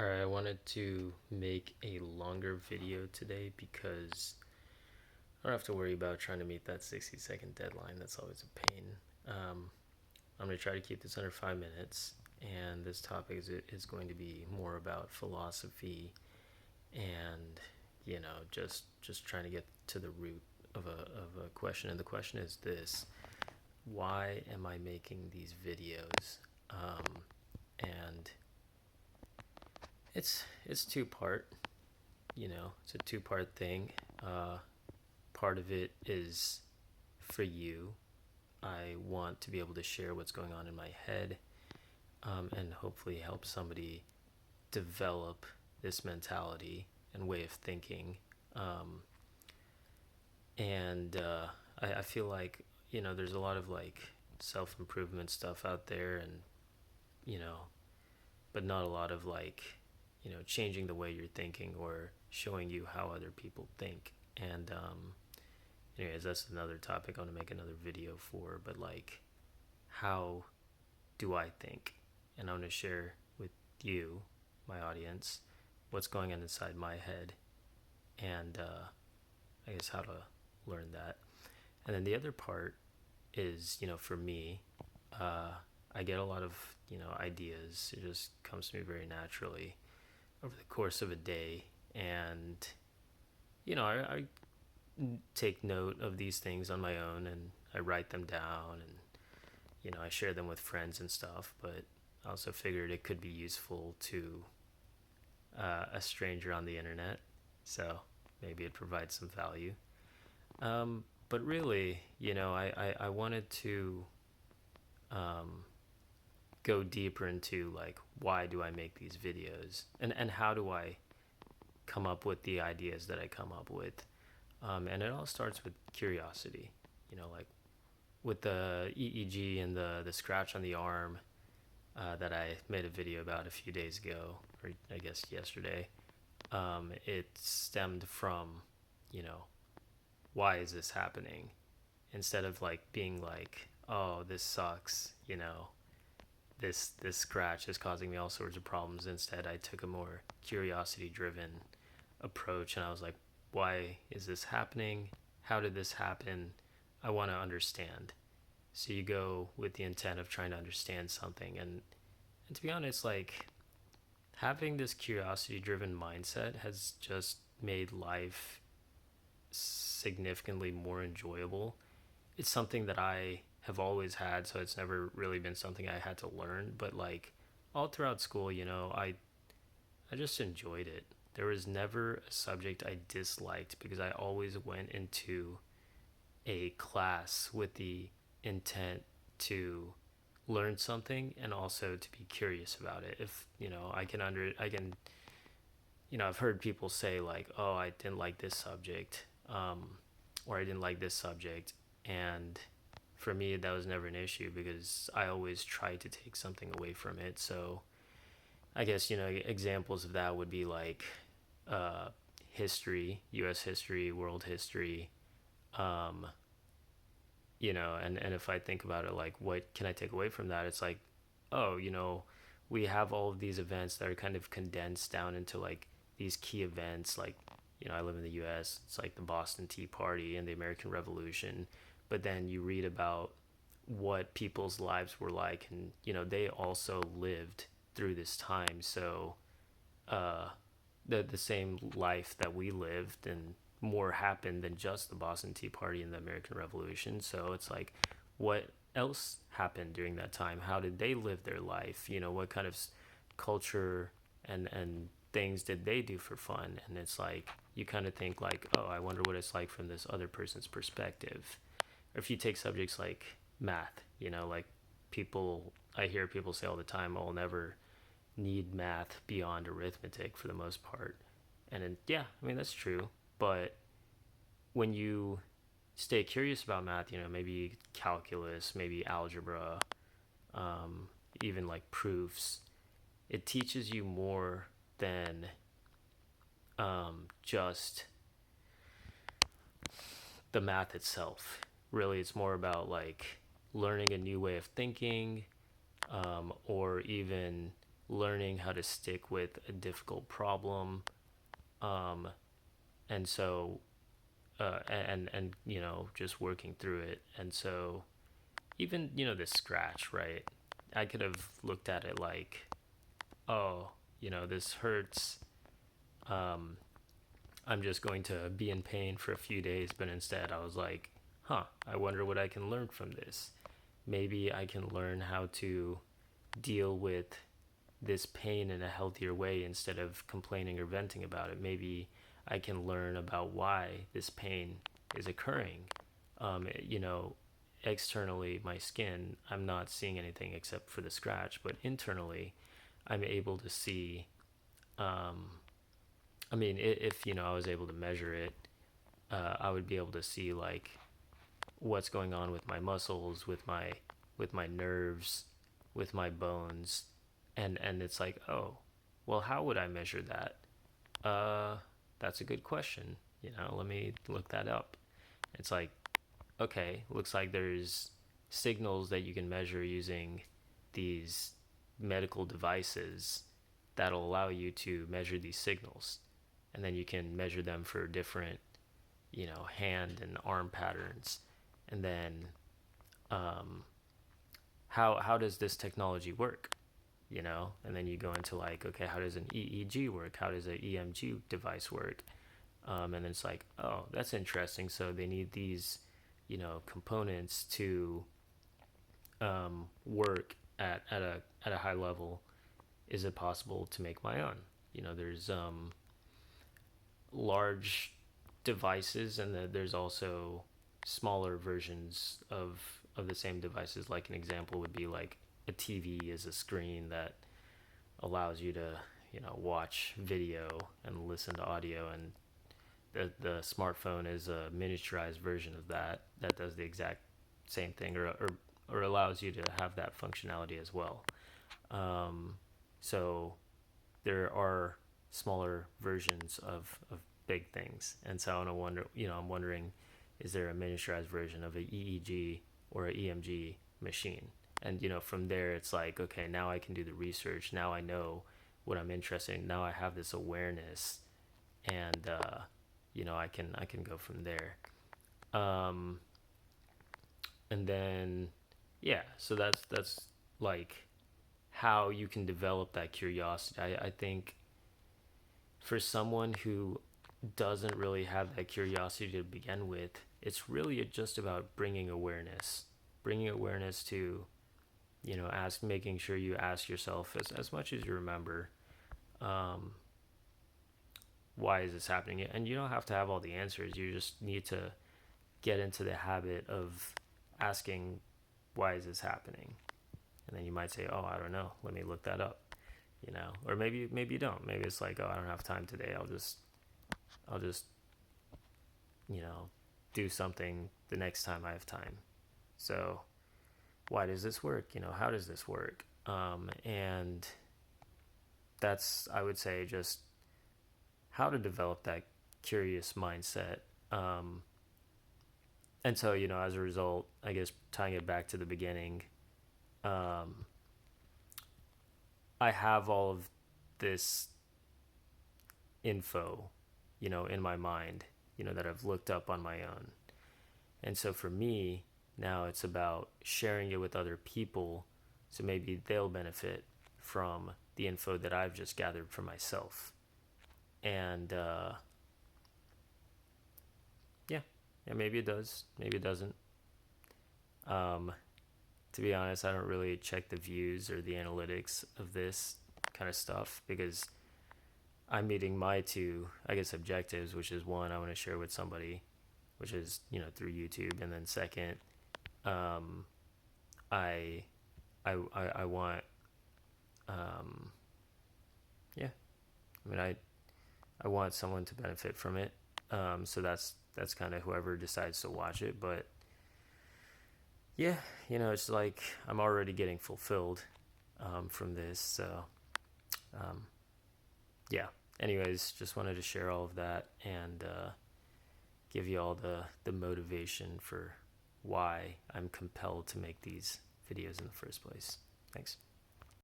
Alright, I wanted to make a longer video today because I don't have to worry about trying to meet that 60-second deadline. That's always a pain. Um, I'm going to try to keep this under 5 minutes, and this topic is going to be more about philosophy and, just trying to get to the root of a question. And the question is this: why am I making these videos? And it's two part. It's a two-part thing. Part of it is for you. I want to be able to share what's going on in my head, and hopefully help somebody develop this mentality and way of thinking. Um, and I feel like, there's a lot of like self improvement stuff out there, and, you know, but not a lot of like, changing the way you're thinking or showing you how other people think. And, anyways, that's another topic I want to make another video for. But like, how do I think? And I want to share with you, my audience, what's going on inside my head, and I guess how to learn that. And then the other part is, for me, uh, I get a lot of ideas. It just comes to me very naturally over the course of a day, and I take note of these things on my own, and I write them down, and I share them with friends and stuff. But I also figured it could be useful to a stranger on the internet, so maybe it provides some value. But really, I wanted to um, go deeper into like, why do I make these videos, and how do I come up with the ideas that I come up with. And it all starts with curiosity, like with the EEG and the scratch on the arm, that I made a video about a few days ago, or I guess yesterday. It stemmed from, you know, why is this happening? Instead of like being like, oh, this sucks, this scratch is causing me all sorts of problems. Instead, I took a more curiosity driven approach, and I was like, why is this happening? How did this happen? I want to understand. So you go with the intent of trying to understand something, and to be honest, like, having this curiosity driven mindset has just made life significantly more enjoyable. It's something that I have always had, so it's never really been something I had to learn, but like all throughout school, I just enjoyed it. There was never a subject I disliked because I always went into a class with the intent to learn something and also to be curious about it. If, I can, I've heard people say like, oh, I didn't like this subject, or I didn't like this subject. And for me, that was never an issue because I always tried to take something away from it. So I guess, examples of that would be like, uh, history, U.S. history, world history, um, and if I think about it, like, what can I take away from that? It's like, oh, we have all of these events that are kind of condensed down into like these key events. Like, I live in the U.S., it's like the Boston Tea Party and the American Revolution. But then you read about what people's lives were like, and, they also lived through this time. So, uh, the same life that we lived, and more happened than just the Boston Tea Party and the American Revolution. So it's like, what else happened during that time? How did they live their life? What kind of culture and things did they do for fun? And it's like, you kind of think like, oh, I wonder what it's like from this other person's perspective. Or if you take subjects like math, like, I hear people say all the time, I'll never need math beyond arithmetic for the most part. And then, yeah, I mean, that's true. But when you stay curious about math, maybe calculus, maybe algebra, um, even like proofs, it teaches you more than, just the math itself. Really, it's more about like learning a new way of thinking, or even learning how to stick with a difficult problem. Um, and so, and just working through it. And so, even, the scratch, right? I could have looked at it like, oh, this hurts. Um, I'm just going to be in pain for a few days. But instead, I was like, huh, I wonder what I can learn from this. Maybe I can learn how to deal with this pain in a healthier way instead of complaining or venting about it. Maybe I can learn about why this pain is occurring. You know, externally, my skin, I'm not seeing anything except for the scratch, but internally, I'm able to see. Um, I mean, if I was able to measure it, I would be able to see like what's going on with my muscles, with my nerves, with my bones, and it's like, oh, well, how would I measure that? Uh, that's a good question. Let me look that up. It's like, okay, looks like there's signals that you can measure using these medical devices that'll allow you to measure these signals. And then you can measure them for different, hand and arm patterns. And then um, how does this technology work? And then you go into like, okay, how does an EEG work? How does an EMG device work? And then it's like, oh, that's interesting. So they need these, components to work at a high level. Is it possible to make my own? There's large devices, and there's also smaller versions of the same devices. Like an example would be like a TV is a screen that allows you to watch video and listen to audio, and the smartphone is a miniaturized version of that does the exact same thing, or allows you to have that functionality as well. So there are smaller versions of big things, and so I'm wondering, is there a miniaturized version of a EEG or a EMG machine? And from there, it's like, okay, now I can do the research. Now I know what I'm interested in. Now I have this awareness, and I can go from there. Um, and then, yeah, so that's like how you can develop that curiosity. I think for someone who doesn't really have that curiosity to begin with, it's really just about bringing awareness to, making sure you ask yourself as much as you remember, um, why is this happening? And you don't have to have all the answers. You just need to get into the habit of asking, why is this happening? And then you might say, oh, I don't know, let me look that up. Or maybe you don't. Maybe it's like, oh, I don't have time today. I'll just you know do something the next time I have time. So why does this work? How does this work? And that's, I would say, just how to develop that curious mindset. Um, and so, as a result, I guess tying it back to the beginning, um, I have all of this info, in my mind, that I've looked up on my own. And so for me, now it's about sharing it with other people so maybe they'll benefit from the info that I've just gathered for myself. And yeah, yeah, maybe it does, maybe it doesn't. Um, to be honest, I don't really check the views or the analytics of this kind of stuff because I'm meeting my two, I guess, objectives, which is one, I want to share with somebody, which is, through YouTube. And then second, um, I, I want, um, yeah, I want someone to benefit from it. So that's kind of whoever decides to watch it. But yeah, it's like I'm already getting fulfilled, from this. So, um, yeah. Anyways, just wanted to share all of that and give you all the motivation for why I'm compelled to make these videos in the first place. Thanks.